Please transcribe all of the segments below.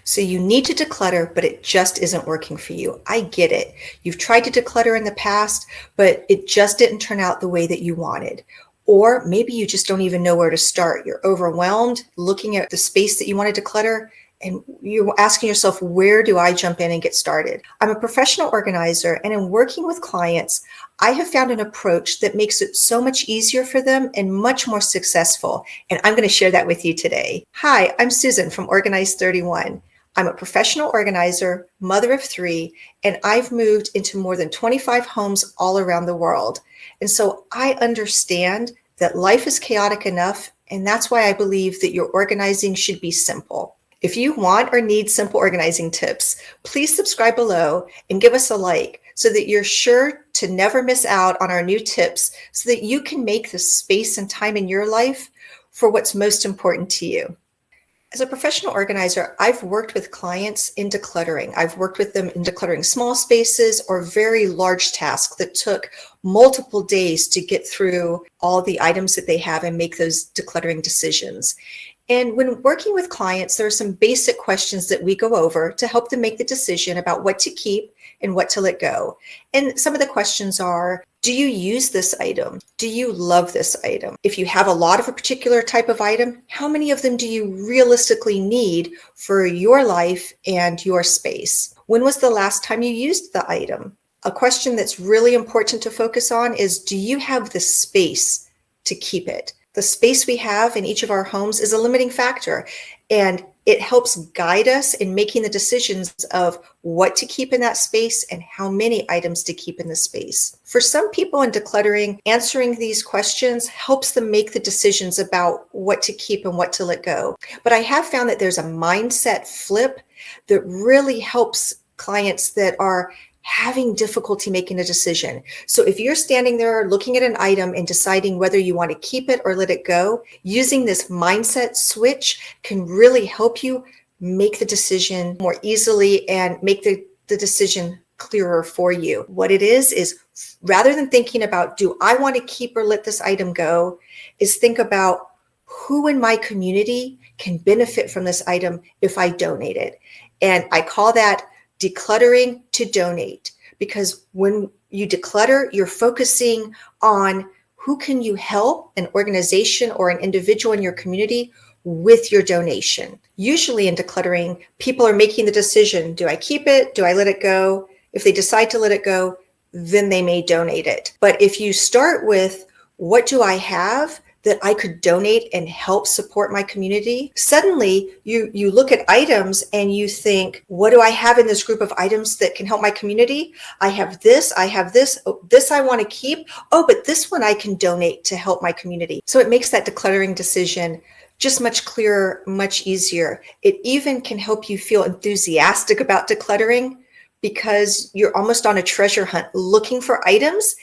So you need to declutter, but it just isn't working for you. I get it. You've tried to declutter in the past, but it just didn't turn out the way that you wanted. Or maybe you just don't even know where to start. You're overwhelmed looking at the space that you want to declutter, and you're asking yourself, where do I jump in and get started? I'm a professional organizer, and in working with clients, I have found an approach that makes it so much easier for them and much more successful. And I'm going to share that with you today. Hi, I'm Susan from Organize 31. I'm a professional organizer, mother of 3, and I've moved into more than 25 homes all around the world. And so I understand that life is chaotic enough, and that's why I believe that your organizing should be simple. If you want or need simple organizing tips, please subscribe below and give us a like so that you're sure to never miss out on our new tips so that you can make the space and time in your life for what's most important to you. As a professional organizer, I've worked with clients in decluttering. I've worked with them in decluttering small spaces or very large tasks that took multiple days to get through all the items that they have and make those decluttering decisions. And when working with clients, there are some basic questions that we go over to help them make the decision about what to keep and what to let go. And some of the questions are, do you use this item? Do you love this item? If you have a lot of a particular type of item, how many of them do you realistically need for your life and your space? When was the last time you used the item? A question that's really important to focus on is, do you have the space to keep it? The space we have in each of our homes is a limiting factor, and it helps guide us in making the decisions of what to keep in that space and how many items to keep in the space. For some people in decluttering, answering these questions helps them make the decisions about what to keep and what to let go. But I have found that there's a mindset flip that really helps clients that are having difficulty making a decision. So if you're standing there looking at an item and deciding whether you want to keep it or let it go, using this mindset switch can really help you make the decision more easily and make the decision clearer for you. What it is rather than thinking about, do I want to keep or let this item go, is think about who in my community can benefit from this item if I donate it. And I call that decluttering to donate, because when you declutter, you're focusing on who can you help, an organization or an individual in your community, with your donation. Usually in decluttering, people are making the decision, do I keep it? Do I let it go? If they decide to let it go, then they may donate it. But if you start with, what do I have that I could donate and help support my community? Suddenly you look at items and you think, what do I have in this group of items that can help my community? I have this, oh, this I want to keep. Oh, but this one I can donate to help my community. So it makes that decluttering decision just much clearer, much easier. It even can help you feel enthusiastic about decluttering because you're almost on a treasure hunt looking for items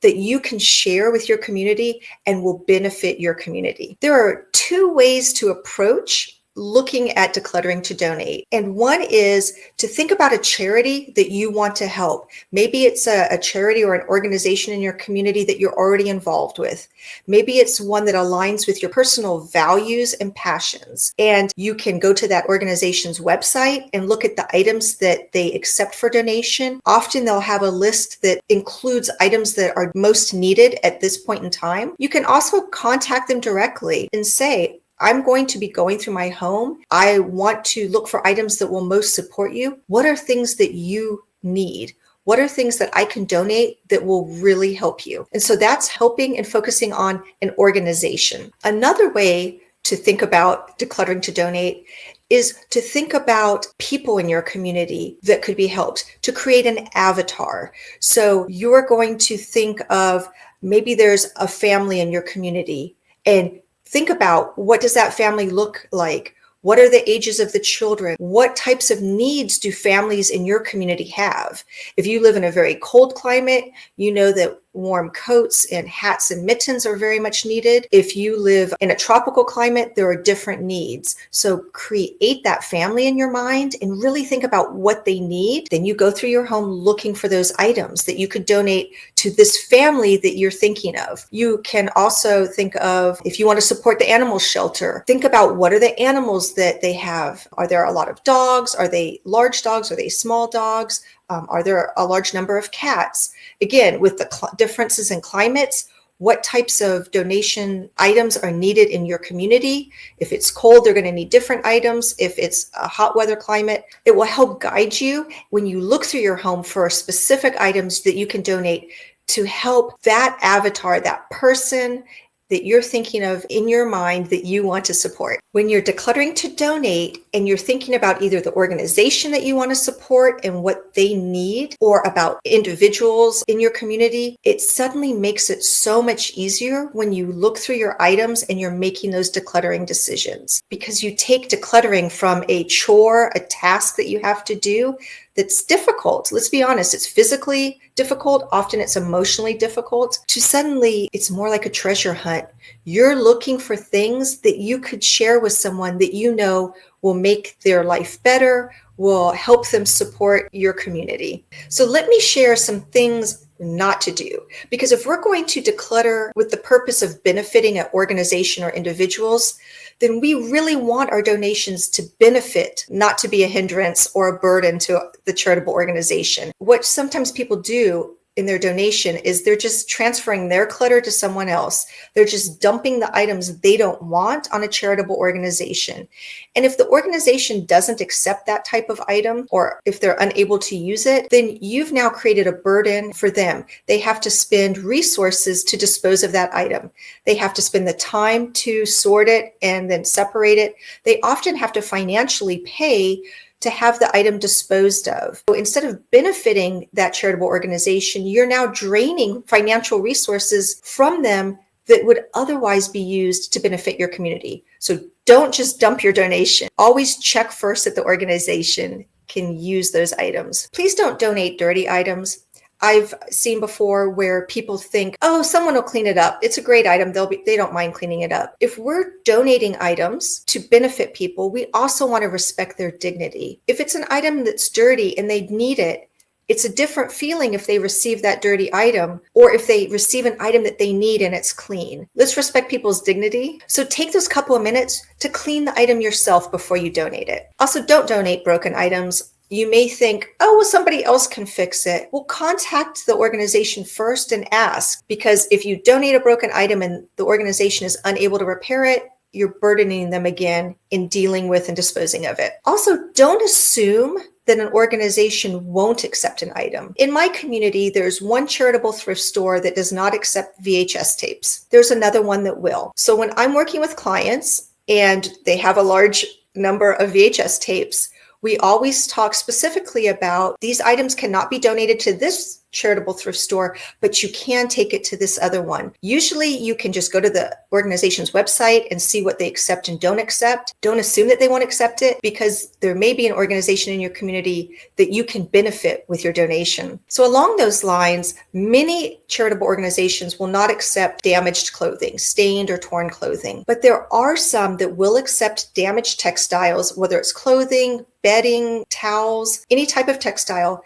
that you can share with your community and will benefit your community. There are 2 ways to approach looking at decluttering to donate. And one is to think about a charity that you want to help. Maybe it's a charity or an organization in your community that you're already involved with. Maybe it's one that aligns with your personal values and passions. And you can go to that organization's website and look at the items that they accept for donation. Often they'll have a list that includes items that are most needed at this point in time. You can also contact them directly and say, I'm going to be going through my home. I want to look for items that will most support you. What are things that you need? What are things that I can donate that will really help you? And so that's helping and focusing on an organization. Another way to think about decluttering to donate is to think about people in your community that could be helped, to create an avatar. So you're going to think of, maybe there's a family in your community, and think about, what does that family look like? What are the ages of the children? What types of needs do families in your community have? If you live in a very cold climate, you know that warm coats and hats and mittens are very much needed. If you live in a tropical climate, there are different needs. So create that family in your mind and really think about what they need. Then you go through your home looking for those items that you could donate to this family that you're thinking of. You can also think of, if you want to support the animal shelter, think about what are the animals that they have. Are there a lot of dogs? Are they large dogs? Are they small dogs? Are there a large number of cats? Again, with the differences in climates, what types of donation items are needed in your community? If it's cold, they're going to need different items. If it's a hot weather climate, it will help guide you when you look through your home for specific items that you can donate to help that avatar, that person that you're thinking of in your mind that you want to support. When you're decluttering to donate and you're thinking about either the organization that you want to support and what they need, or about individuals in your community, it suddenly makes it so much easier when you look through your items and you're making those decluttering decisions. Because you take decluttering from a chore, a task that you have to do, that's difficult. Let's be honest, it's physically difficult. Often it's emotionally difficult. To suddenly, it's more like a treasure hunt. You're looking for things that you could share with someone that you know will make their life better, will help them support your community. So let me share some things not to do. Because if we're going to declutter with the purpose of benefiting an organization or individuals, then we really want our donations to benefit, not to be a hindrance or a burden to the charitable organization. What sometimes people do in their donation is they're just transferring their clutter to someone else. They're just dumping the items they don't want on a charitable organization. And if the organization doesn't accept that type of item, or if they're unable to use it, then you've now created a burden for them. They have to spend resources to dispose of that item. They have to spend the time to sort it and then separate it. They often have to financially pay to have the item disposed of. So instead of benefiting that charitable organization, you're now draining financial resources from them that would otherwise be used to benefit your community. So don't just dump your donation. Always check first that the organization can use those items. Please don't donate dirty items. I've seen before where people think, oh, someone will clean it up. It's a great item. They don't mind cleaning it up. If we're donating items to benefit people, we also want to respect their dignity. If it's an item that's dirty and they need it, it's a different feeling if they receive that dirty item or if they receive an item that they need and it's clean. Let's respect people's dignity. So take those couple of minutes to clean the item yourself before you donate it. Also, don't donate broken items. You may think, oh, well, somebody else can fix it. Well, contact the organization first and ask, because if you donate a broken item and the organization is unable to repair it, you're burdening them again in dealing with and disposing of it. Also, don't assume that an organization won't accept an item. In my community, there's one charitable thrift store that does not accept VHS tapes. There's another one that will. So when I'm working with clients and they have a large number of VHS tapes, we always talk specifically about these items cannot be donated to this charitable thrift store, but you can take it to this other one. Usually you can just go to the organization's website and see what they accept and don't accept. Don't assume that they won't accept it, because there may be an organization in your community that you can benefit with your donation. So along those lines, many charitable organizations will not accept damaged clothing, stained or torn clothing, but there are some that will accept damaged textiles, whether it's clothing, bedding, towels, any type of textile,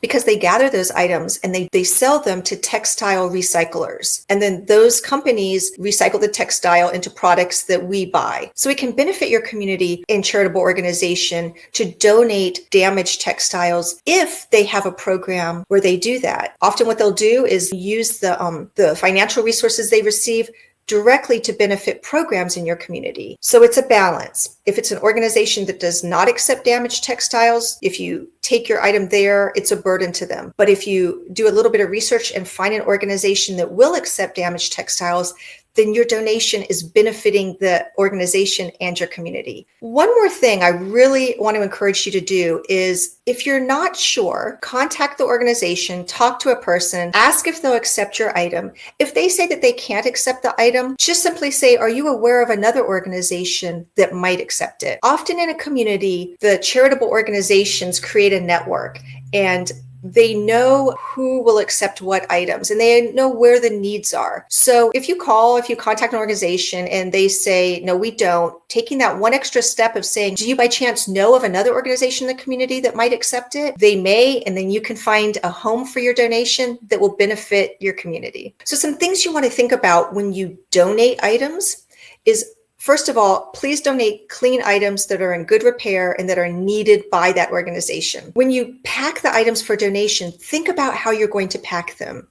because they gather those items and they sell them to textile recyclers. And then those companies recycle the textile into products that we buy. So it can benefit your community and charitable organization to donate damaged textiles if they have a program where they do that. Often what they'll do is use the financial resources they receive directly to benefit programs in your community. So it's a balance. If it's an organization that does not accept damaged textiles, if you take your item there, it's a burden to them. But if you do a little bit of research and find an organization that will accept damaged textiles, then your donation is benefiting the organization and your community. One more thing I really want to encourage you to do is, if you're not sure, contact the organization, talk to a person, ask if they'll accept your item. If they say that they can't accept the item, just simply say, are you aware of another organization that might accept it? Often in a community, the charitable organizations create a network, and they know who will accept what items and they know where the needs are. So if you contact an organization and they say, no, we don't, taking that one extra step of saying, do you by chance know of another organization in the community that might accept it? They may, and then you can find a home for your donation that will benefit your community. So some things you want to think about when you donate items is, first of all, please donate clean items that are in good repair and that are needed by that organization. When you pack the items for donation, think about how you're going to pack them.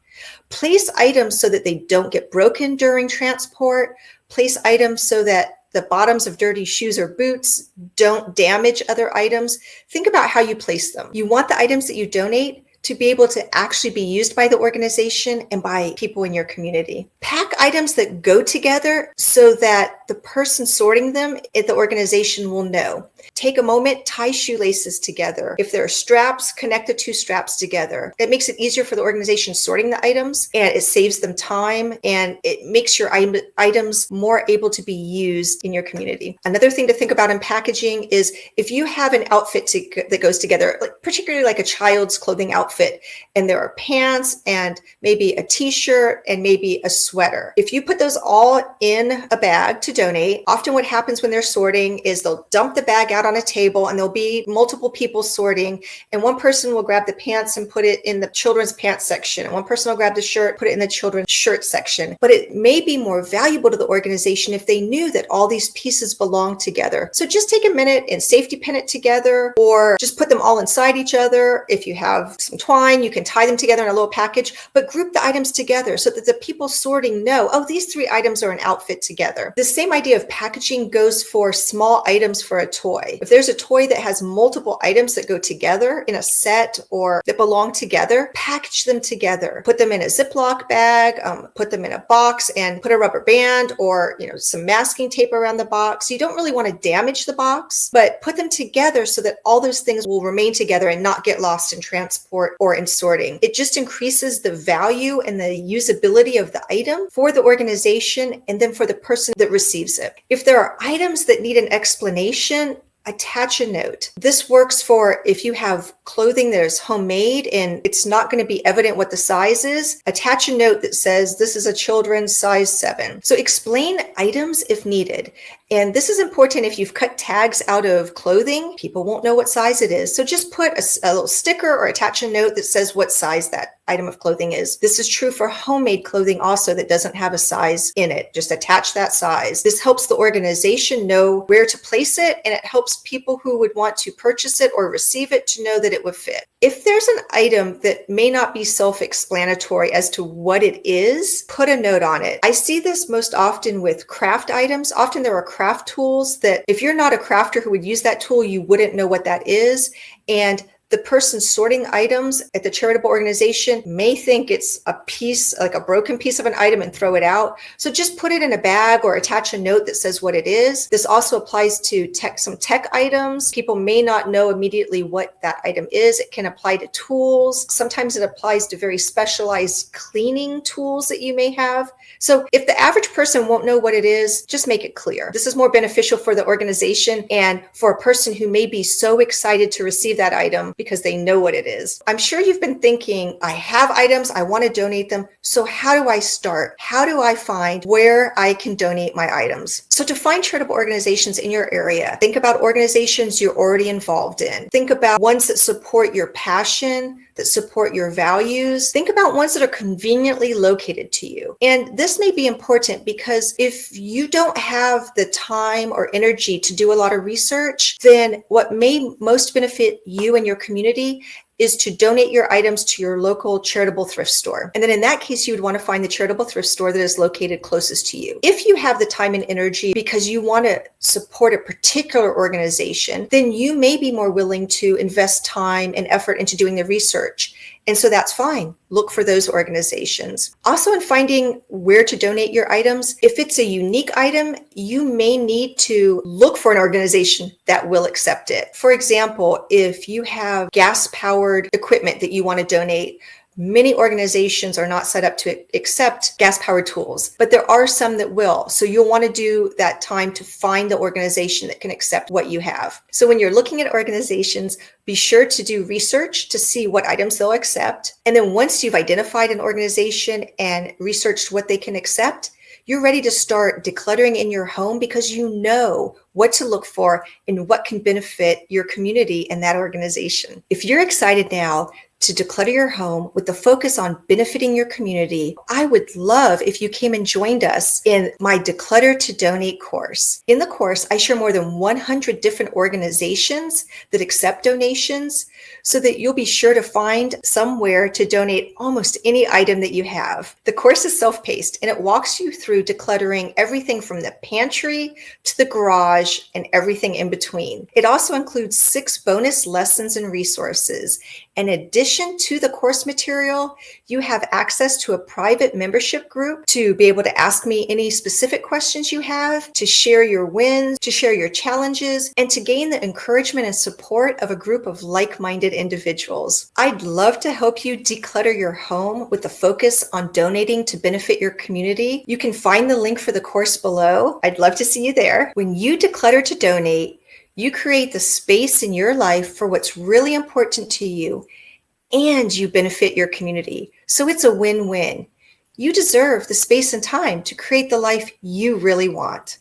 Place items so that they don't get broken during transport. Place items so that the bottoms of dirty shoes or boots don't damage other items. Think about how you place them. You want the items that you donate to be able to actually be used by the organization and by people in your community. Pack items that go together so that the person sorting them at the organization will know. Take a moment, tie shoelaces together. If there are straps, connect the two straps together. It makes it easier for the organization sorting the items, and it saves them time, and it makes your items more able to be used in your community. Another thing to think about in packaging is if you have an outfit that goes together, like particularly like a child's clothing outfit, and there are pants and maybe a t-shirt and maybe a sweater. If you put those all in a bag to donate, often what happens when they're sorting is they'll dump the bag out on a table and there'll be multiple people sorting, and one person will grab the pants and put it in the children's pants section, and one person will grab the shirt, put it in the children's shirt section. But it may be more valuable to the organization if they knew that all these pieces belong together. So just take a minute and safety pin it together, or just put them all inside each other. If you have some twine, you can tie them together in a little package, but group the items together so that the people sorting know, oh, these 3 items are an outfit together. The same idea of packaging goes for small items for a toy. If there's a toy that has multiple items that go together in a set or that belong together, package them together. Put them in a Ziploc bag, put them in a box, and put a rubber band or some masking tape around the box. You don't really want to damage the box, but put them together so that all those things will remain together and not get lost in transport or in sorting. It just increases the value and the usability of the item for the organization and then for the person that receives it. If there are items that need an explanation, attach a note. This works for if you have clothing that is homemade and it's not going to be evident what the size is. Attach a note that says this is a children's size 7. So explain items if needed. And this is important if you've cut tags out of clothing. People won't know what size it is. So just put a little sticker or attach a note that says what size that item of clothing is. This is true for homemade clothing also that doesn't have a size in it. Just attach that size. This helps the organization know where to place it, and it helps people who would want to purchase it or receive it to know that it would fit. If there's an item that may not be self-explanatory as to what it is, put a note on it. I see this most often with craft items. Often there are craft tools that if you're not a crafter who would use that tool, you wouldn't know what that is. And the person sorting items at the charitable organization may think it's a piece, like a broken piece of an item, and throw it out. So just put it in a bag or attach a note that says what it is. This also applies to some tech items. People may not know immediately what that item is. It can apply to tools. Sometimes it applies to very specialized cleaning tools that you may have. So if the average person won't know what it is, just make it clear. This is more beneficial for the organization and for a person who may be so excited to receive that item because they know what it is. I'm sure you've been thinking, I have items, I want to donate them. So how do I start? How do I find where I can donate my items? So to find charitable organizations in your area, think about organizations you're already involved in. Think about ones that support your passion, that support your values. Think about ones that are conveniently located to you. And this may be important because if you don't have the time or energy to do a lot of research, then what may most benefit you and your community is to donate your items to your local charitable thrift store. And then in that case, you would want to find the charitable thrift store that is located closest to you. If you have the time and energy because you want to support a particular organization, then you may be more willing to invest time and effort into doing the research. And so that's fine. Look for those organizations. Also, in finding where to donate your items, if it's a unique item, you may need to look for an organization that will accept it. For example, if you have gas-powered equipment that you want to donate, Many organizations are not set up to accept gas-powered tools, but there are some that will. So you'll want to do that time to find the organization that can accept what you have. So when you're looking at organizations, be sure to do research to see what items they'll accept. And then once you've identified an organization and researched what they can accept, you're ready to start decluttering in your home because you know what to look for and what can benefit your community and that organization. If you're excited now to declutter your home with the focus on benefiting your community, I would love if you came and joined us in my Declutter to Donate course. In the course, I share more than 100 different organizations that accept donations so that you'll be sure to find somewhere to donate almost any item that you have. The course is self-paced and it walks you through decluttering everything from the pantry to the garage and everything in between. It also includes 6 bonus lessons and resources. In addition to the course material, you have access to a private membership group to be able to ask me any specific questions you have, to share your wins, to share your challenges, and to gain the encouragement and support of a group of like-minded individuals. I'd love to help you declutter your home with the focus on donating to benefit your community. You can find the link for the course below. I'd love to see you there. When you declutter to donate, you create the space in your life for what's really important to you, and you benefit your community. So it's a win-win. You deserve the space and time to create the life you really want.